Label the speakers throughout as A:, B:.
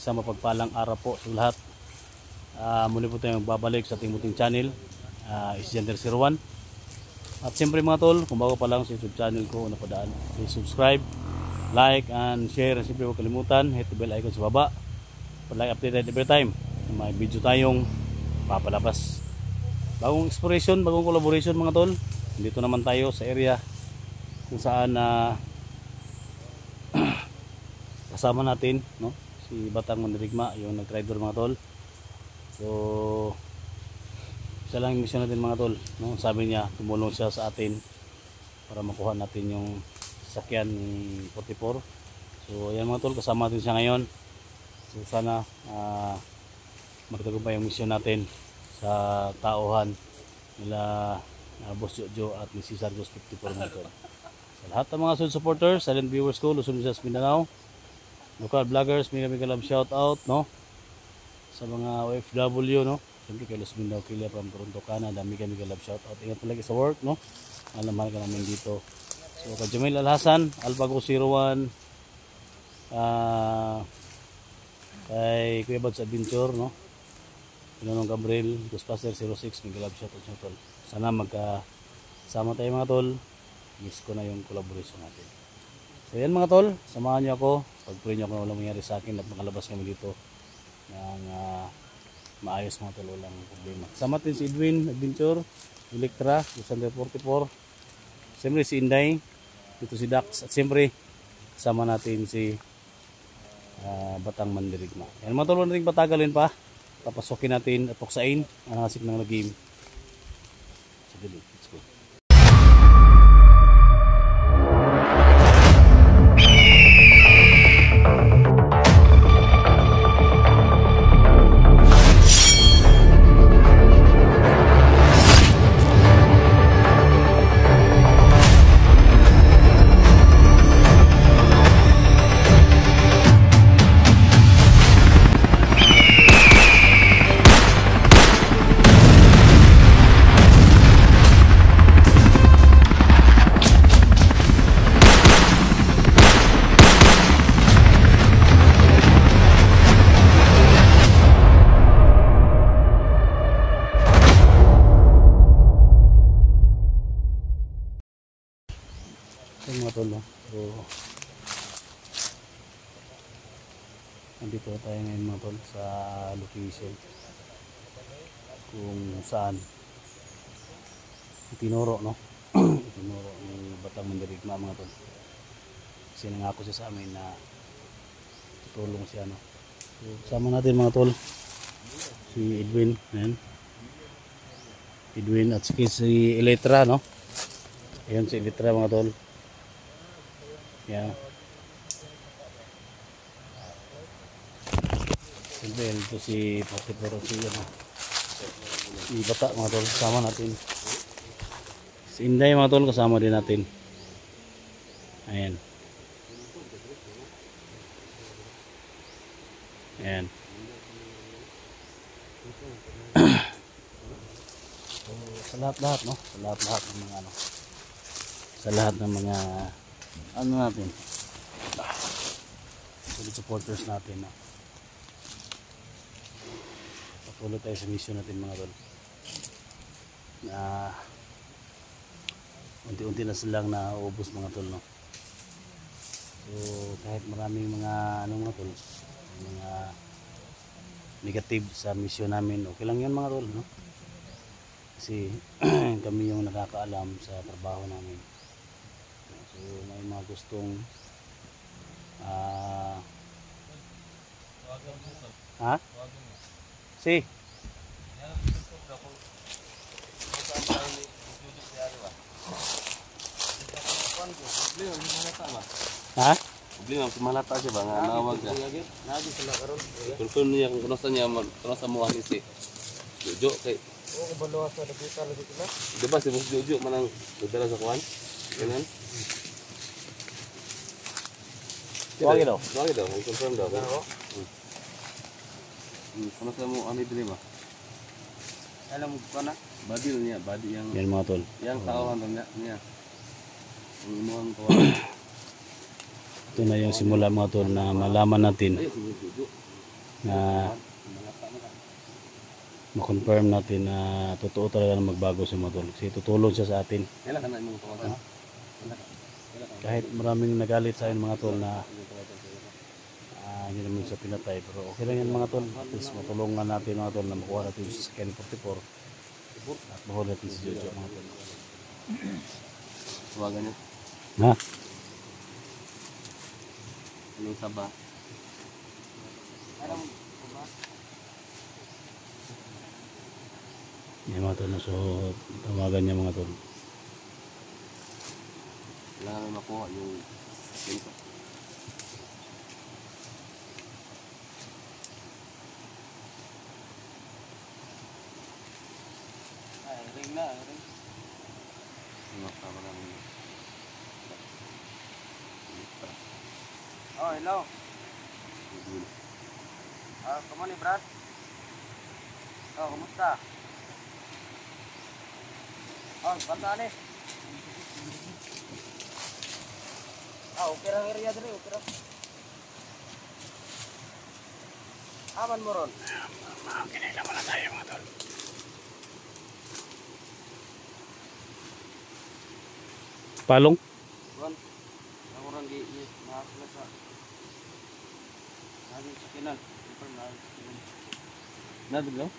A: isang mapagpalang araw po sa lahat. Muli po tayong babalik sa ating muting channel, Isgender01. At siyempre mga tol, kung bago pa lang sa YouTube channel ko, napadaan, please subscribe, like, and share. And siyempre huwag kalimutan, hit the bell icon sa baba para like updated every time. May video tayong papalabas. Bagong exploration, bagong collaboration mga tol. Dito naman tayo sa area kung saan kasama natin, no? Si Batang Mandirigma, yung nag-driver mga tol. So isa lang yung mission natin mga tol, no? Sabi niya tumulong siya sa atin para makuha natin yung sakyan ni 44. So ayan mga tol, kasama natin siya ngayon. So sana magtagumpay yung mission natin sa tauhan nila Boss Jojo at ni Cesar Ghost 54 mga tol. Sa lahat ng mga supporters, silent viewers ko, Luzon, Visayas, Mindanao, local vloggers, mega love shout out, no? Sa mga OFW, no? Siyempre kay Luz Mindanao Kilia from Toronto, Canada, mega love shout out. Ingat palagi sa work, no? Mahal ka namin dito. So kay Jamil Alhasan, Alpago 01, kay Kuya Bads Adventure, no? Pinanong Gabriel, Ghostbuster 06, mega love shout out sa tol. Sana magkasama tayo mga tol. Miss ko na yung collaboration natin. So yan mga tol, samahan niyo ako. Pag-pray niyo kung walang mangyari sa akin at makalabas kami dito ng maayos mga tol, walang problema. Kasama natin si Edwin Adventure, Electra, Lusander 44, siyempre si Inday, dito si Dax, at siyempre kasama natin si Batang Mandirigma. Yan mga tol, wala natin patagalin pa. Papasokin natin at puksain ang hasik ng game. So let's go. Mga tol, no? So nandito tayo ngayon mga tol sa location kung saan itinuro, no? Itinuro ni Batang Mandirigma mga tol, kasi nangako siya sa amin na tutulong siya, no? So kasama natin mga tol si Edwin, ayan. Edwin at si Electra, no? Ayan si Electra mga tol. Yan. Siyempre ito si 44 si Bata mga tol, kasama natin. Si Inday mga tol, kasama din natin. Ayan. Ayan. Sa lahat-lahat, no? Sa lahat-lahat ng mga ano. Sa lahat ng mga ano natin, solid supporters natin, no? Patuloy tayo sa mission natin mga tol, na unti-unti na silang naubos mga tol, no? So kahit maraming mga ano mga tol, mga negative sa mission namin, okay lang yan mga tol, no? Kasi kami yung nakakaalam sa trabaho namin. So may mga gustong si
B: problema malata siya ba nga nawag ka
A: nagi sila karon
B: tulkon niya kung kuno sa niya kuno sa mo si Jojo kay
A: kabalo sa dagita lagi sila,
B: di ba si Boss Jojo manang dala sa kuan kanan
A: wagi daw,
B: confirm daw kuno sa mo ani dili ba alam mo ko na body niya body yang
A: yan mga tol,
B: yang tauhan niya ang imuhang ko.
A: Ito na yung simula mga tol na malaman natin na ma-confirm natin na totoo talaga na magbago si mga tol. Kasi tutulong siya sa atin.
B: Kailan ka na imong tawagan?
A: Kahit maraming nagalit sa akin mga tol na hindi naman siya pinatay. Pero okay lang yan mga tol. At least matulungan natin mga tol na makuha natin sa Ken 44. At mahuli natin si Jojo mga tol.
B: Tawagan niya.
A: Ha?
B: Anong saba?
A: Yan mga tol. So tawagan niya mga tol.
B: Kailangan may makuha yung pinto.
C: Ring na, ring.
B: Ano ka ba lang?
C: Oh, hello. Kamu nih, Brad? Oh, kumusta? Oh, banta nih. Okay lang area diri, okay lang. Aman mo ron.
A: Kinailan mo na tayo mga tol. Palong?
C: Ron. Ang orang di makakala sa lagi sa kinan.
B: Nabiglaw?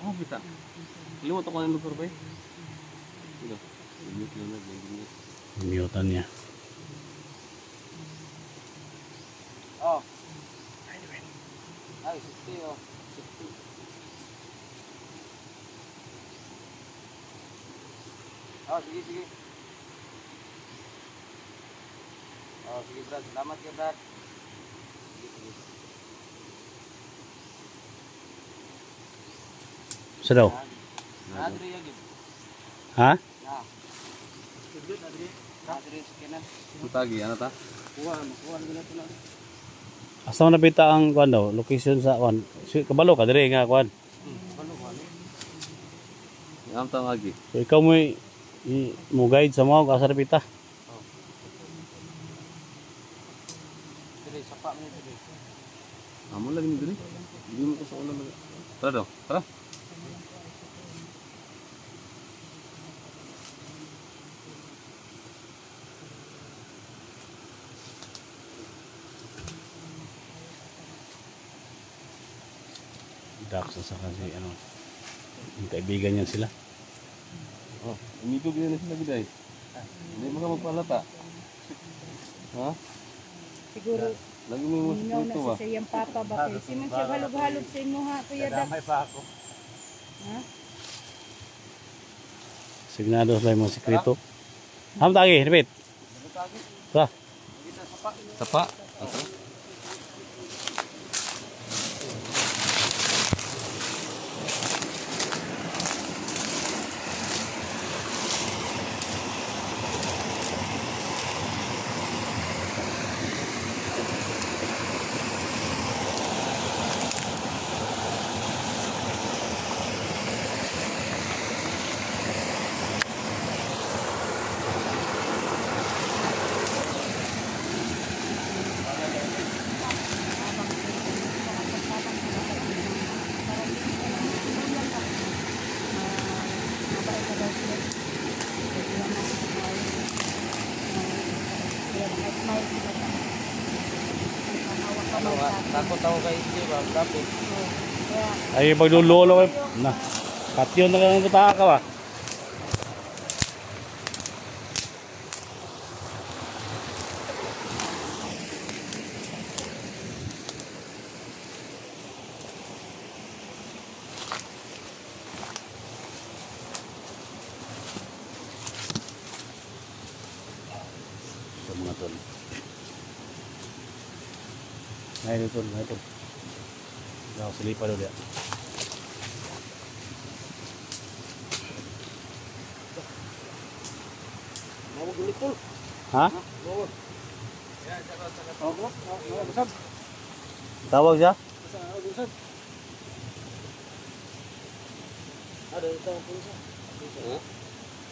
B: Ah, bita. Liwat ako ng lugar ba eh? Ito. Mute lang na.
A: Mutan niya.
C: Oh. Ay, 60 oh. 60. Oh, sige, sige. Oh, sige, Brad. Salamat ya, Brad. Sige, sige.
A: Sa daw?
C: Adri ya, gitu.
A: Ha?
C: Nah. Sudut Adri. Adri sekian.
B: Tagi, ano ta?
C: Kuha na ito na.
A: Asa man nabita ang kuan daw? Location sa kuan. Kabalo ka dire nga kuan.
C: Ano.
B: Ang tawagi.
A: So ikaw mo guide sa mga asa nabita.
C: Dili, sapa mo dili.
B: Amo lagi ni diri. Hindi mo ko sa ulan lagi. Tara daw. Tara.
A: Dax sa kasi ano. Yung kaibigan niya sila.
B: Oh, umigog na sila giday. Hindi mo ka magpalata. Ha?
D: Siguro,
B: Lagi mo mo
D: minaw na
B: ito
D: siya
B: ba?
D: sa iyang papa ba kayo? Simon siya halog-halog sa inyo ha, Kuya Dak.
C: pa ako.
D: Ha?
A: Signado sa mga sekreto. Ham tagi, repeat. Sa.
B: Sapa. Asa?
C: Takot ako kay Steve, lapit.
A: Ay paglululo kay na. Patyon na lang buta ka ba? Sa mga tol. Ngayon tol, ngayon tol. Ako silipa daw dia.
C: Nawag ulit po.
A: Ha?
C: Nawag. Busag.
A: Tawag siya?
C: Busag. Ada tao po siya.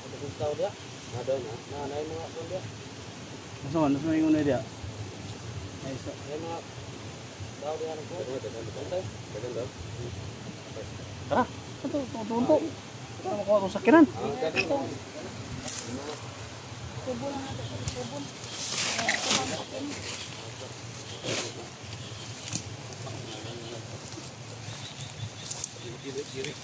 C: Ada pun tao dia. Ada na. Na yung mga pun dia.
A: Nasa man, nasa man yung una dia.
C: Ay mga Daw dia nang ko. Dagan daw.
A: Tara. Ito, tunto. Tara makuha itong sakinan.
D: Kubo lang natin. Kubo.
C: Kiri.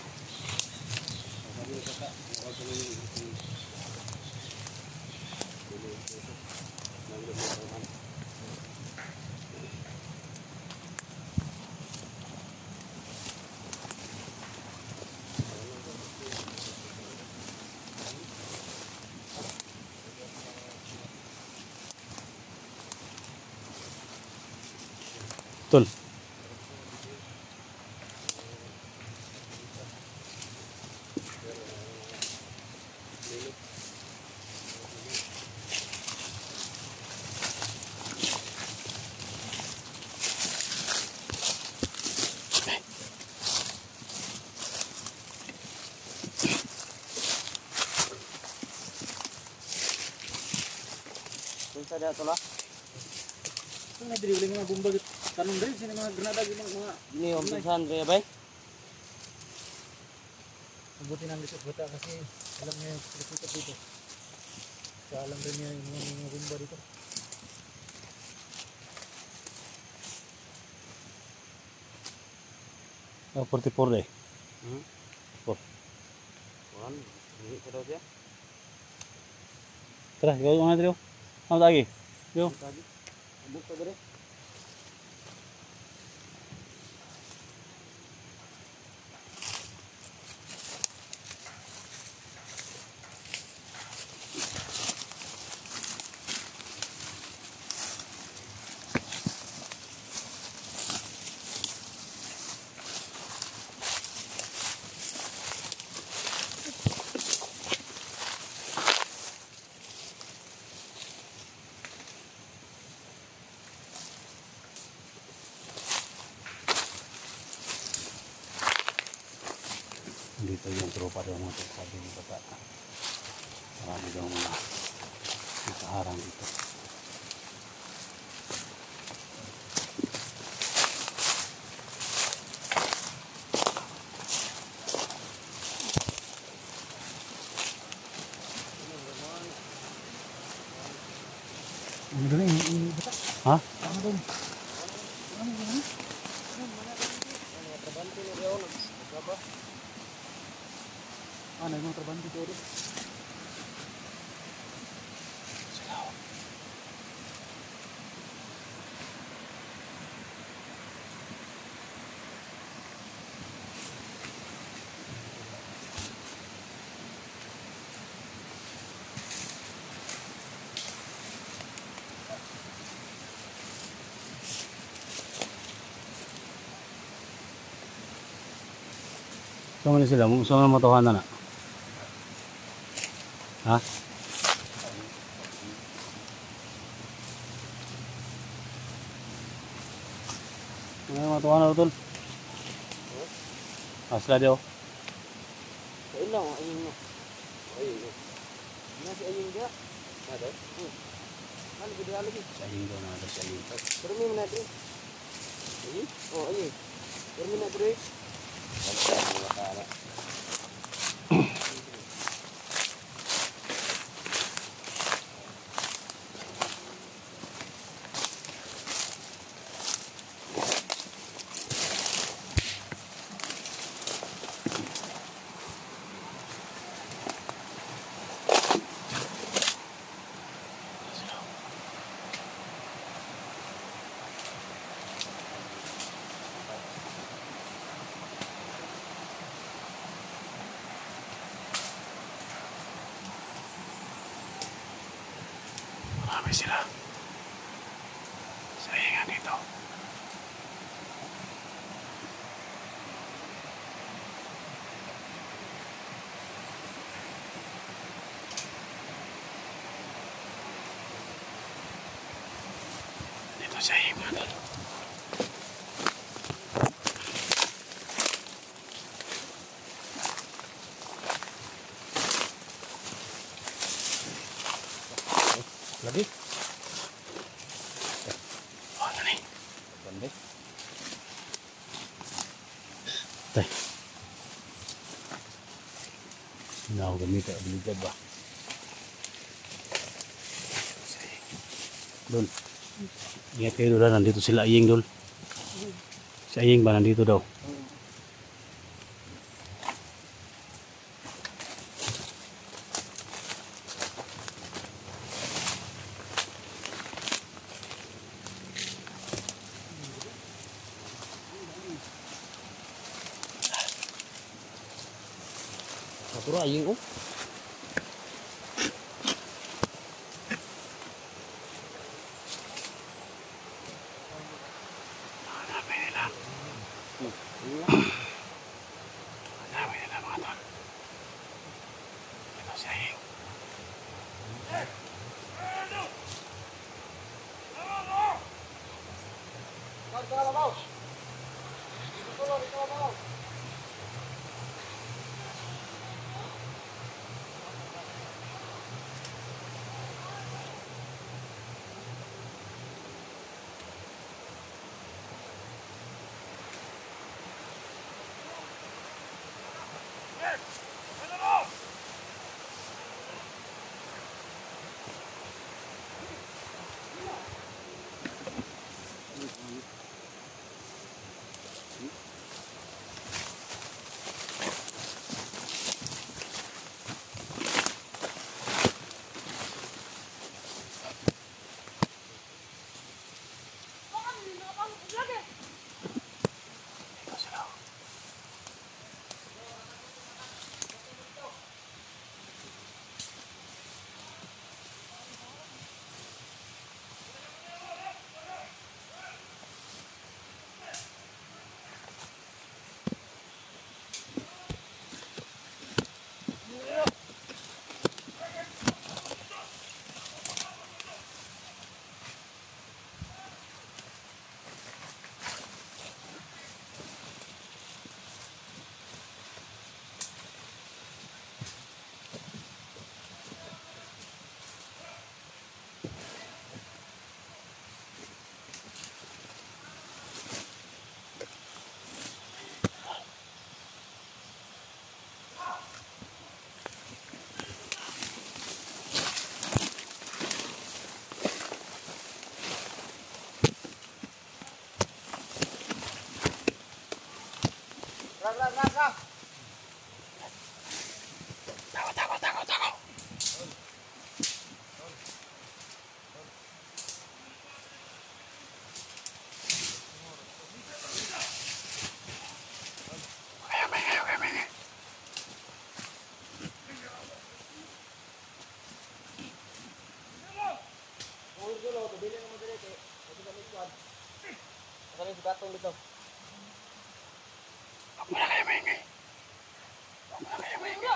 A: Tol.
C: Tunsa dia tola.
B: Ang nadiri uling mga bomba tanong dahil sini mga granada mga
C: Ini om tunsan re bay.
B: mabuti nang lisod bata kasi alam niya yung pagkakita dito. Kaya alam rin niya yung mga bomba dito.
A: Ah, 44 deh.
C: Wan, ini ko daw dia.
A: Tara, ikaw yung mga trio. Ano lagi? Yo.
C: Tadi. Abot pa dire.
A: Dito yung tropa daw mga tol, sabi ni bata. Marami daw mga nakaharang dito.
B: Ano doon yung bata?
A: Ha?
B: Ano doon?
C: Trabante ni dia nagkaba.
B: Ano yung mga trabante dito?
A: Saan man sila? Saan man matuhanan na? Ha? Ano matuhanan na tol? Asla daw.
C: Sa ilaw ayun mo. Ayun. Nasi ayun dia. Ada. Ano gid lagi?
A: Saying daw na ada saying.
C: Pero mi mana dire? Ayun. Oh ayun. Pero mi na dire.
A: Marami sila. Sayingan dito. Dito sayingan.
B: Lagi?
A: Oh, ano ni?
C: Bande.
A: Tay. Hindi na ako gamit. Abilidad ba? Dol. Ingat kayo doon. Nandito sila Aying dol. Si Aying ba nandito daw?
C: Naturo aying oh.
A: Hanapin nila. Hanapin nila mga tol. Ito si Aying. Ito sila. Tako. Okay, maingay.
C: Ano yung batong dito?
A: Huwag mo na kayo maingay. Huwag mo na kayo maingay.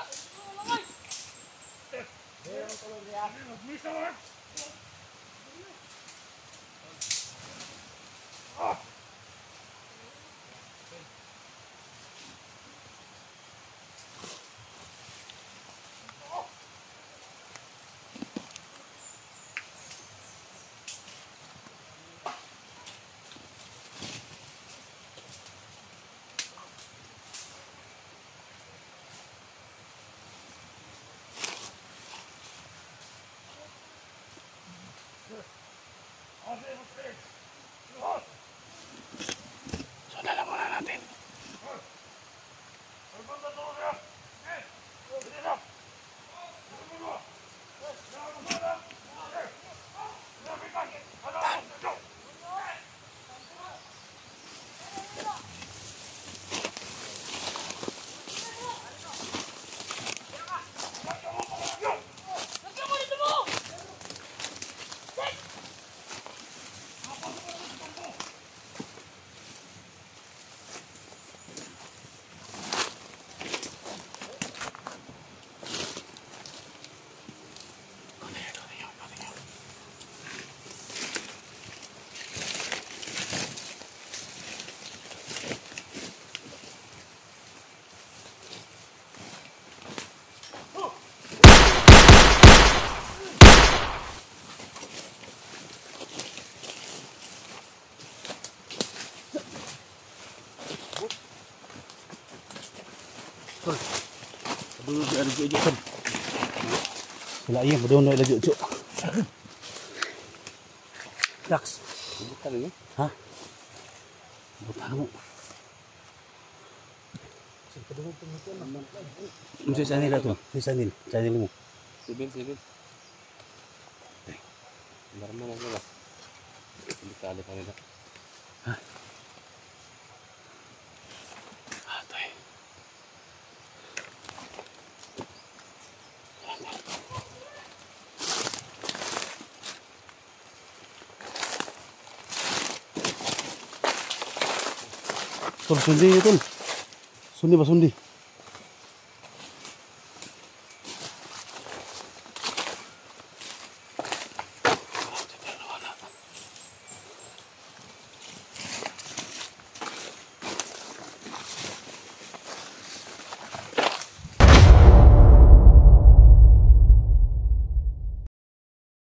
B: Dulu dia ada jual.
A: Sila ayang maduno ila jutsu. Dax.
B: Bukan ini.
A: Ha? Bukan mo. Mesti sanil tu. Si sanil. Sanil mo.
B: Sibin. Normal lah. Ini kali dah.
A: Atoy. Tol sundi tol. Sundi ba sundi?